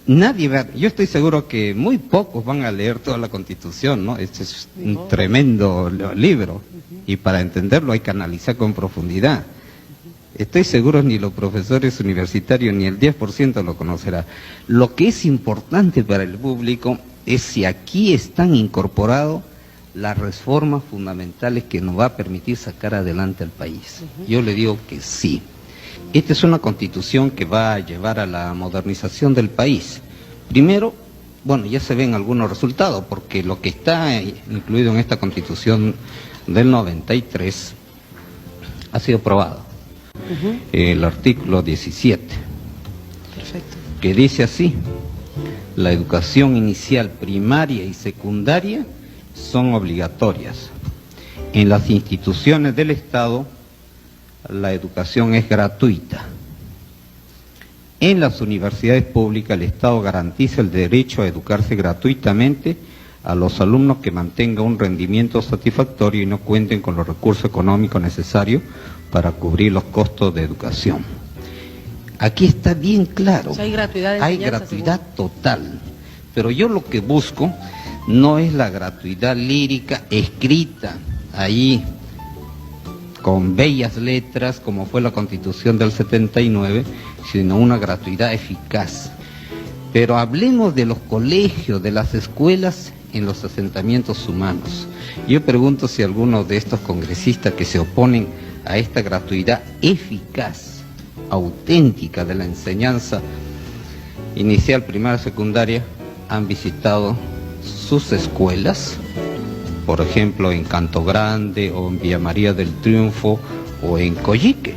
nadie va, yo estoy seguro que muy pocos van a leer toda la Constitución, ¿no? Este es un tremendo libro, y para entenderlo hay que analizar con profundidad. Estoy seguro ni los profesores universitarios ni el 10% lo conocerá. Lo que es importante para el público es si aquí están incorporados las reformas fundamentales que nos va a permitir sacar adelante al país. Yo le digo que sí. Esta es una constitución que va a llevar a la modernización del país. Primero, bueno, ya se ven algunos resultados, porque lo que está incluido en esta constitución del 93 ha sido aprobado. El artículo 17, Perfecto. que dice así: la educación inicial, primaria y secundaria son obligatorias. En las instituciones del Estado, la educación es gratuita. En las universidades públicas, el Estado garantiza el derecho a educarse gratuitamente a los alumnos que mantengan un rendimiento satisfactorio y no cuenten con los recursos económicos necesarios para cubrir los costos de educación. Aquí está bien claro, O sea, hay gratuidad de hay enseñanza, gratuidad total, pero yo lo que busco no es la gratuidad lírica escrita ahí con bellas letras como fue la Constitución del 79, sino una gratuidad eficaz. Pero hablemos de los colegios, de las escuelas en los asentamientos humanos. Yo pregunto si algunos de estos congresistas que se oponen a esta gratuidad eficaz, auténtica de la enseñanza inicial, primaria, secundaria, han visitado sus escuelas, por ejemplo en Canto Grande o en Villa María del Triunfo o en Coyique.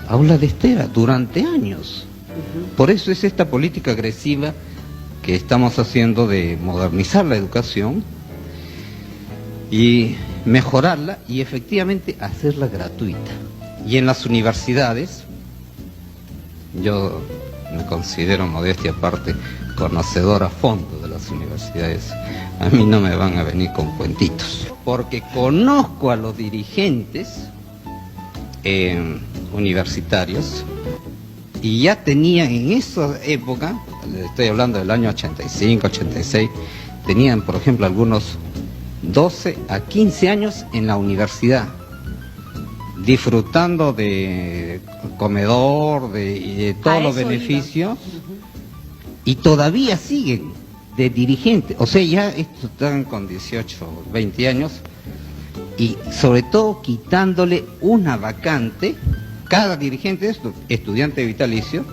Aula de Estera durante años. Por eso es esta política agresiva que estamos haciendo de modernizar la educación y mejorarla y efectivamente hacerla gratuita. Y en las universidades, yo me considero, modestia aparte, conocedor a fondo de las universidades. A mí no me van a venir con cuentitos, porque conozco a los dirigentes universitarios y ya tenían en esa época, estoy hablando del año 85, 86, tenían por ejemplo algunos 12 a 15 años en la universidad, disfrutando de comedor, de todos los beneficios, y todavía siguen de dirigentes, o sea, ya estos están con 18, 20 años, y sobre todo quitándole una vacante. Cada dirigente, estudiante vitalicio,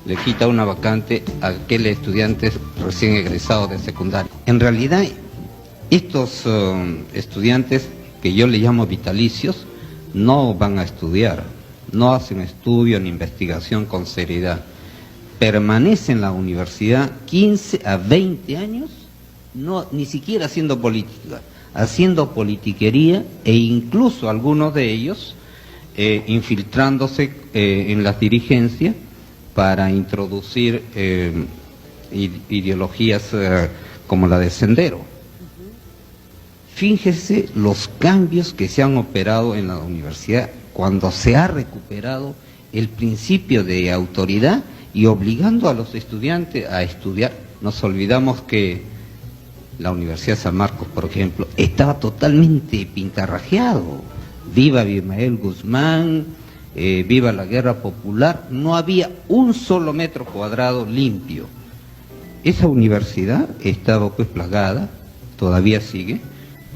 le quita una vacante a aquel estudiante recién egresado de secundaria. En realidad, estos estudiantes, que yo le llamo vitalicios, no van a estudiar, no hacen estudio ni investigación con seriedad. Permanecen en la universidad 15 a 20 años, no, ni siquiera haciendo política, haciendo politiquería, e incluso algunos de ellos infiltrándose en las dirigencias para introducir ideologías como la de Sendero. Fíjese los cambios que se han operado en la universidad cuando se ha recuperado el principio de autoridad y obligando a los estudiantes a estudiar. Nos olvidamos que la Universidad de San Marcos, por ejemplo, estaba totalmente pintarrajeado. Viva Abimael Guzmán, viva la guerra popular, no había un solo metro cuadrado limpio. Esa universidad estaba pues plagada, todavía sigue,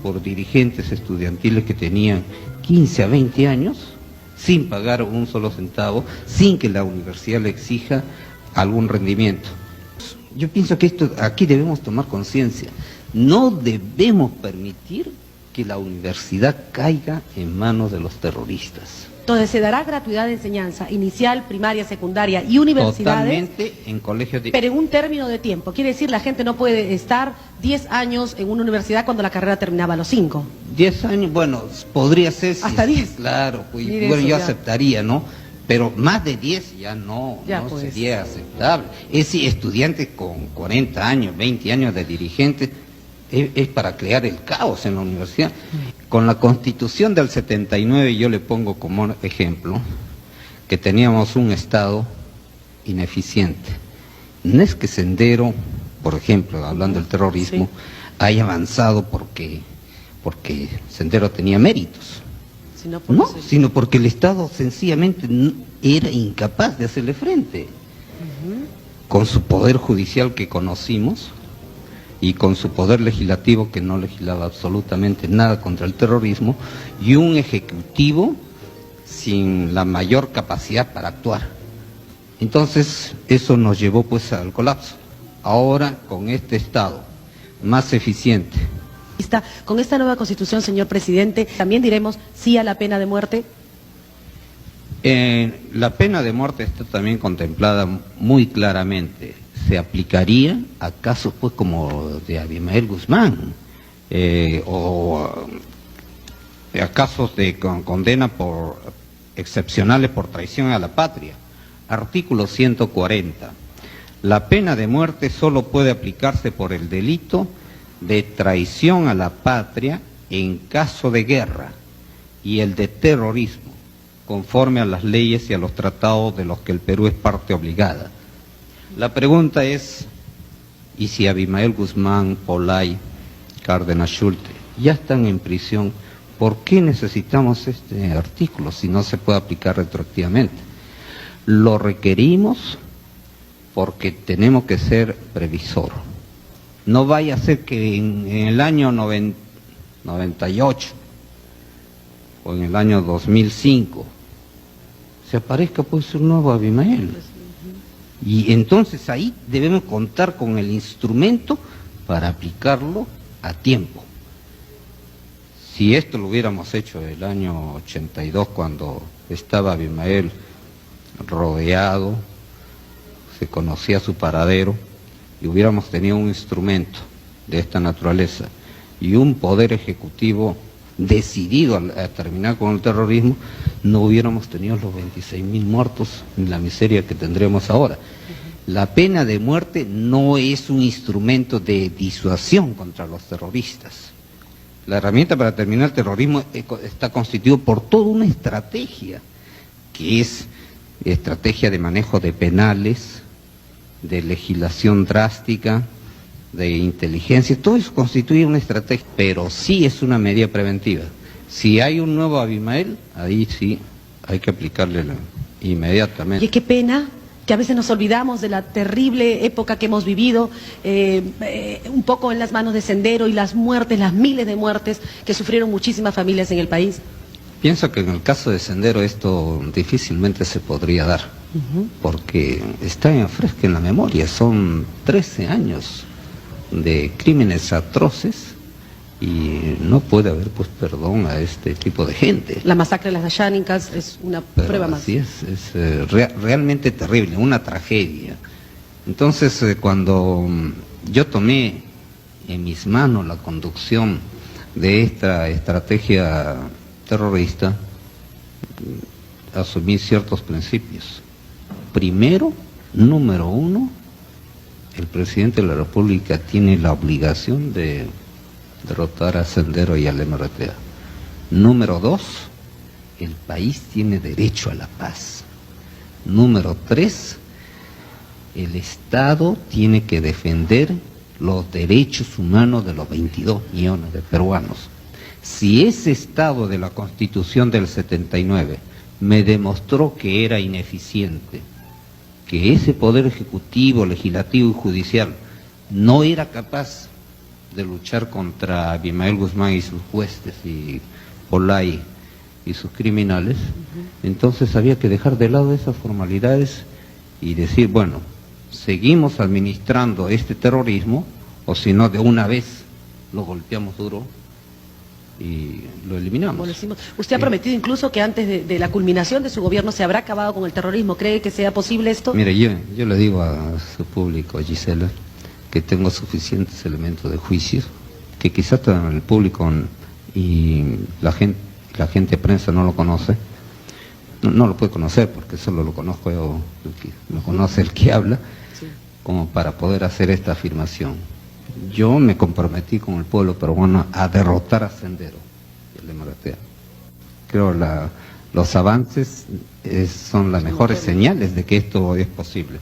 por dirigentes estudiantiles que tenían 15 a 20 años, sin pagar un solo centavo, sin que la universidad le exija algún rendimiento. Yo pienso que aquí debemos tomar conciencia. No debemos permitir que la universidad caiga en manos de los terroristas. Entonces, ¿se dará gratuidad de enseñanza inicial, primaria, secundaria y universidades? Totalmente en colegios de... Pero en un término de tiempo. Quiere decir, la gente no puede estar 10 años en una universidad cuando la carrera terminaba a los 5. 10 años, bueno, podría ser... ¿Hasta 10? Claro, pues, Mire bueno, eso, yo ya aceptaría, ¿no? Pero más de 10 ya no pues sería aceptable. Es decir, estudiantes con 40 años, 20 años de dirigentes, es para crear el caos en la universidad. Con la Constitución del 79 yo le pongo como ejemplo que teníamos un Estado ineficiente. no es que Sendero, por ejemplo, hablando del terrorismo, Sí. haya avanzado porque Sendero tenía méritos. Sino por No, eso- sino porque el Estado sencillamente era incapaz de hacerle frente. Con su poder judicial que conocimos y con su poder legislativo que no legislaba absolutamente nada contra el terrorismo, y un ejecutivo sin la mayor capacidad para actuar. Entonces, eso nos llevó pues al colapso. Ahora, con este Estado más eficiente, Con esta nueva constitución, señor presidente, también diremos sí a la pena de muerte. la pena de muerte está también contemplada muy claramente. Se aplicaría a casos pues como de Abimael Guzmán, o a casos de condena por excepcionales por traición a la patria. Artículo 140. La pena de muerte solo puede aplicarse por el delito de traición a la patria en caso de guerra y el de terrorismo, conforme a las leyes y a los tratados de los que el Perú es parte obligada. La pregunta es, ¿y si Abimael Guzmán, Olay, Cárdenas Schulte ya están en prisión? ¿Por qué necesitamos este artículo si no se puede aplicar retroactivamente? Lo requerimos porque tenemos que ser previsor. No vaya a ser que en el año 98 o en el año 2005 se aparezca pues un nuevo Abimael. Y entonces ahí debemos contar con el instrumento para aplicarlo a tiempo. Si esto lo hubiéramos hecho el año 82, cuando estaba Abimael rodeado, se conocía su paradero, y hubiéramos tenido un instrumento de esta naturaleza y un poder ejecutivo decidido a terminar con el terrorismo, no hubiéramos tenido los 26.000 muertos ni la miseria que tendremos ahora. La pena de muerte no es un instrumento de disuasión contra los terroristas. La herramienta para terminar el terrorismo está constituida por toda una estrategia, que es estrategia de manejo de penales, de legislación drástica, de inteligencia. Todo eso constituye una estrategia, pero sí es una medida preventiva. Si hay un nuevo Abimael, ahí sí hay que aplicarle inmediatamente. Y qué pena que a veces nos olvidamos de la terrible época que hemos vivido, un poco en las manos de Sendero, y las muertes, las miles de muertes que sufrieron muchísimas familias en el país. Pienso que en el caso de Sendero esto difícilmente se podría dar, porque está fresca en la memoria. Son 13 años de crímenes atroces y no puede haber pues perdón a este tipo de gente. La masacre de las Dayánicas es una prueba más. Así es realmente terrible, una tragedia. Entonces, cuando yo tomé en mis manos la conducción de esta estrategia terrorista, asumí ciertos principios. Primero, número uno, el presidente de la República tiene la obligación de derrotar a Sendero y al MRTA. Número dos, el país tiene derecho a la paz. Número tres, el Estado tiene que defender los derechos humanos de los 22 millones de peruanos. Si ese Estado de la Constitución del 79 me demostró que era ineficiente, que ese poder ejecutivo, legislativo y judicial no era capaz de luchar contra Abimael Guzmán y sus huestes y Olay y sus criminales, entonces había que dejar de lado esas formalidades y decir, bueno, seguimos administrando este terrorismo, o si no, de una vez lo golpeamos duro y lo eliminamos. Como decimos, usted ha prometido incluso que antes de la culminación de su gobierno se habrá acabado con el terrorismo. ¿Cree que sea posible esto? Mire, yo le digo a su público, Gisela, que tengo suficientes elementos de juicio, que quizás el público y la gente prensa no lo conoce, no lo puede conocer porque solo lo conozco yo, lo conoce el que habla, Sí. como para poder hacer esta afirmación. Yo me comprometí con el pueblo peruano a derrotar a Sendero y el MRTA. Creo los avances son las mejores señales de que esto es posible.